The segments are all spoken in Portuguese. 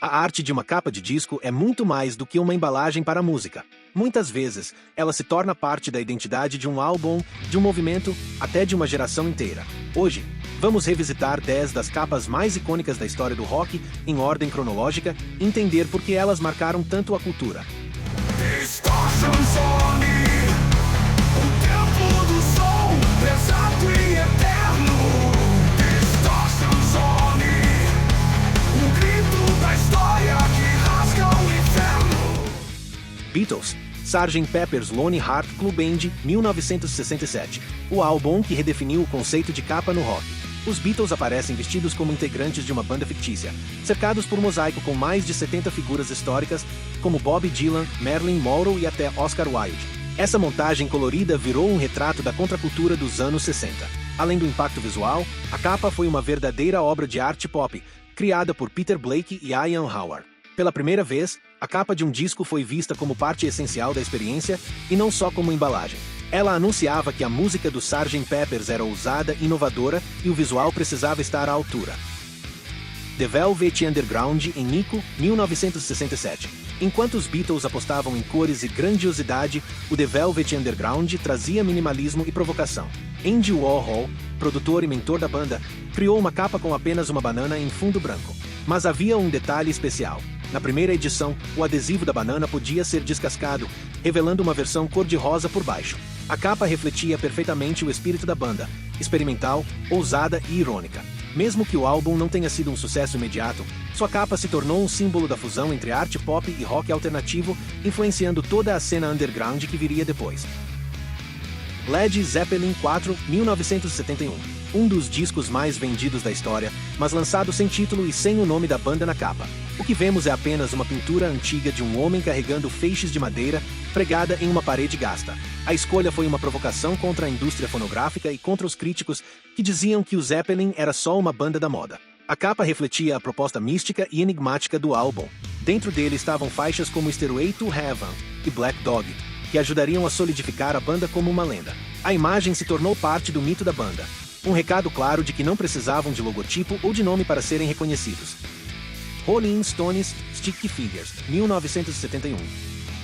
A arte de uma capa de disco é muito mais do que uma embalagem para a música. Muitas vezes, ela se torna parte da identidade de um álbum, de um movimento, até de uma geração inteira. Hoje, vamos revisitar 10 das capas mais icônicas da história do rock, em ordem cronológica, e entender por que elas marcaram tanto a cultura. Distortion Zone, o tempo do som, exato e eterno. Distortion Zone, o grito da história que rasga o inferno. Beatles, Sgt. Pepper's Lonely Heart Club Band, 1967. O álbum que redefiniu o conceito de capa no rock. Os Beatles aparecem vestidos como integrantes de uma banda fictícia, cercados por um mosaico com mais de 70 figuras históricas, como Bob Dylan, Marilyn Monroe e até Oscar Wilde. Essa montagem colorida virou um retrato da contracultura dos anos 60. Além do impacto visual, a capa foi uma verdadeira obra de arte pop, criada por Peter Blake e Ian Howard. Pela primeira vez, a capa de um disco foi vista como parte essencial da experiência e não só como embalagem. Ela anunciava que a música do Sgt. Pepper's era ousada e inovadora e o visual precisava estar à altura. The Velvet Underground em Nico, 1967. Enquanto os Beatles apostavam em cores e grandiosidade, o The Velvet Underground trazia minimalismo e provocação. Andy Warhol, produtor e mentor da banda, criou uma capa com apenas uma banana em fundo branco. Mas havia um detalhe especial. Na primeira edição, o adesivo da banana podia ser descascado, revelando uma versão cor-de-rosa por baixo. A capa refletia perfeitamente o espírito da banda, experimental, ousada e irônica. Mesmo que o álbum não tenha sido um sucesso imediato, sua capa se tornou um símbolo da fusão entre arte pop e rock alternativo, influenciando toda a cena underground que viria depois. Led Zeppelin 4, 1971. Um dos discos mais vendidos da história, mas lançado sem título e sem o nome da banda na capa. O que vemos é apenas uma pintura antiga de um homem carregando feixes de madeira pregada em uma parede gasta. A escolha foi uma provocação contra a indústria fonográfica e contra os críticos que diziam que o Zeppelin era só uma banda da moda. A capa refletia a proposta mística e enigmática do álbum. Dentro dele estavam faixas como Stairway to Heaven e Black Dog, que ajudariam a solidificar a banda como uma lenda. A imagem se tornou parte do mito da banda. Um recado claro de que não precisavam de logotipo ou de nome para serem reconhecidos. Rolling Stones, Sticky Figures, 1971.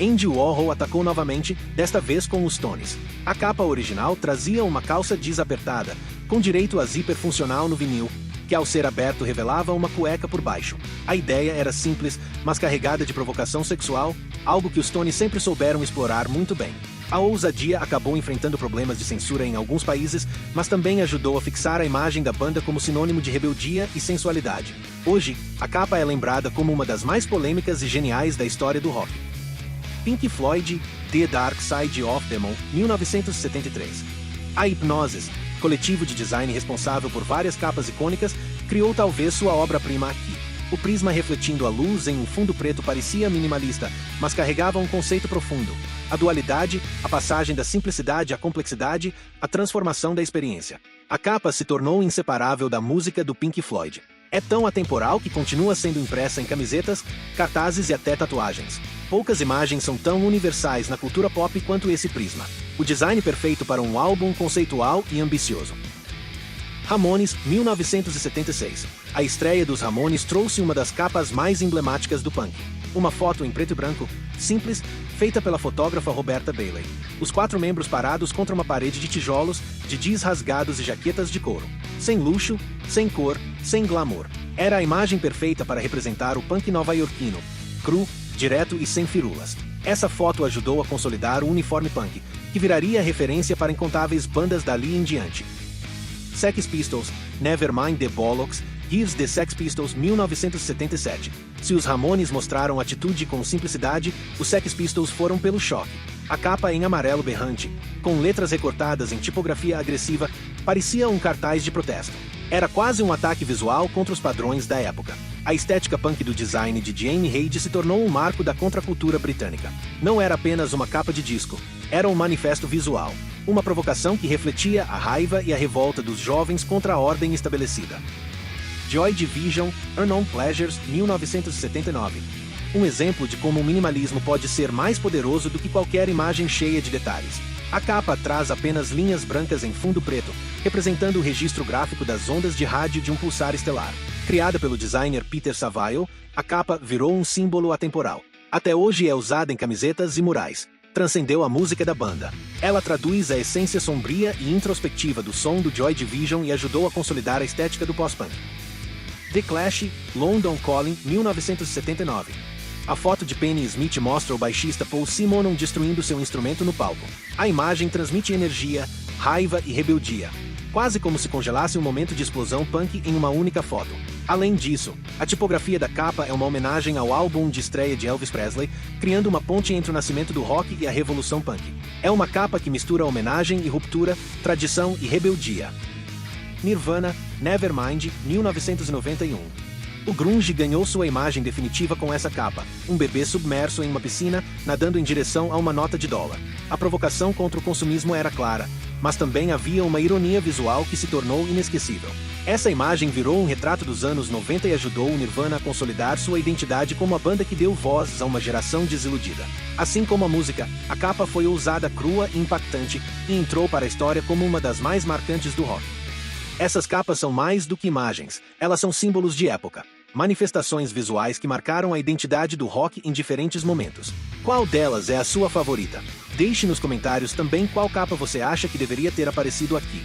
Andy Warhol atacou novamente, desta vez com os Stones. A capa original trazia uma calça jeans apertada, com direito a zíper funcional no vinil, que ao ser aberto revelava uma cueca por baixo. A ideia era simples, mas carregada de provocação sexual, algo que os Stones sempre souberam explorar muito bem. A ousadia acabou enfrentando problemas de censura em alguns países, mas também ajudou a fixar a imagem da banda como sinônimo de rebeldia e sensualidade. Hoje, a capa é lembrada como uma das mais polêmicas e geniais da história do rock. Pink Floyd, The Dark Side of the Moon, 1973. A Hipgnosis, coletivo de design responsável por várias capas icônicas, criou talvez sua obra-prima aqui. O prisma refletindo a luz em um fundo preto parecia minimalista, mas carregava um conceito profundo. A dualidade, a passagem da simplicidade à complexidade, a transformação da experiência. A capa se tornou inseparável da música do Pink Floyd. É tão atemporal que continua sendo impressa em camisetas, cartazes e até tatuagens. Poucas imagens são tão universais na cultura pop quanto esse prisma. O design perfeito para um álbum conceitual e ambicioso. Ramones, 1976. A estreia dos Ramones trouxe uma das capas mais emblemáticas do punk. Uma foto em preto e branco, simples, feita pela fotógrafa Roberta Bailey. Os 4 membros parados contra uma parede de tijolos, de jeans rasgados e jaquetas de couro. Sem luxo, sem cor, sem glamour. Era a imagem perfeita para representar o punk nova-iorquino, cru, direto e sem firulas. Essa foto ajudou a consolidar o uniforme punk, que viraria referência para incontáveis bandas dali em diante. Sex Pistols, Nevermind the Bollocks, Gives the Sex Pistols, 1977. Se os Ramones mostraram atitude com simplicidade, os Sex Pistols foram pelo choque. A capa em amarelo berrante, com letras recortadas em tipografia agressiva, parecia um cartaz de protesto. Era quase um ataque visual contra os padrões da época. A estética punk do design de Jamie Reid se tornou um marco da contracultura britânica. Não era apenas uma capa de disco, era um manifesto visual. Uma provocação que refletia a raiva e a revolta dos jovens contra a ordem estabelecida. Joy Division, Unknown Pleasures, 1979. Um exemplo de como o minimalismo pode ser mais poderoso do que qualquer imagem cheia de detalhes. A capa traz apenas linhas brancas em fundo preto, representando o registro gráfico das ondas de rádio de um pulsar estelar. Criada pelo designer Peter Saville, a capa virou um símbolo atemporal. Até hoje é usada em camisetas e murais. Transcendeu a música da banda. Ela traduz a essência sombria e introspectiva do som do Joy Division e ajudou a consolidar a estética do pós-punk. The Clash, London Calling, 1979. A foto de Penny Smith mostra o baixista Paul Simonon destruindo seu instrumento no palco. A imagem transmite energia, raiva e rebeldia, quase como se congelasse um momento de explosão punk em uma única foto. Além disso, a tipografia da capa é uma homenagem ao álbum de estreia de Elvis Presley, criando uma ponte entre o nascimento do rock e a revolução punk. É uma capa que mistura homenagem e ruptura, tradição e rebeldia. Nirvana, Nevermind, 1991. O grunge ganhou sua imagem definitiva com essa capa, um bebê submerso em uma piscina, nadando em direção a uma nota de dólar. A provocação contra o consumismo era clara, mas também havia uma ironia visual que se tornou inesquecível. Essa imagem virou um retrato dos anos 90 e ajudou o Nirvana a consolidar sua identidade como a banda que deu voz a uma geração desiludida. Assim como a música, a capa foi ousada, crua e impactante, e entrou para a história como uma das mais marcantes do rock. Essas capas são mais do que imagens, elas são símbolos de época. Manifestações visuais que marcaram a identidade do rock em diferentes momentos. Qual delas é a sua favorita? Deixe nos comentários também qual capa você acha que deveria ter aparecido aqui.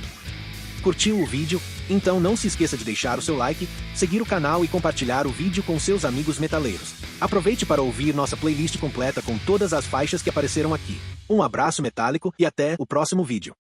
Curtiu o vídeo? Então não se esqueça de deixar o seu like, seguir o canal e compartilhar o vídeo com seus amigos metaleiros. Aproveite para ouvir nossa playlist completa com todas as faixas que apareceram aqui. Um abraço metálico e até o próximo vídeo.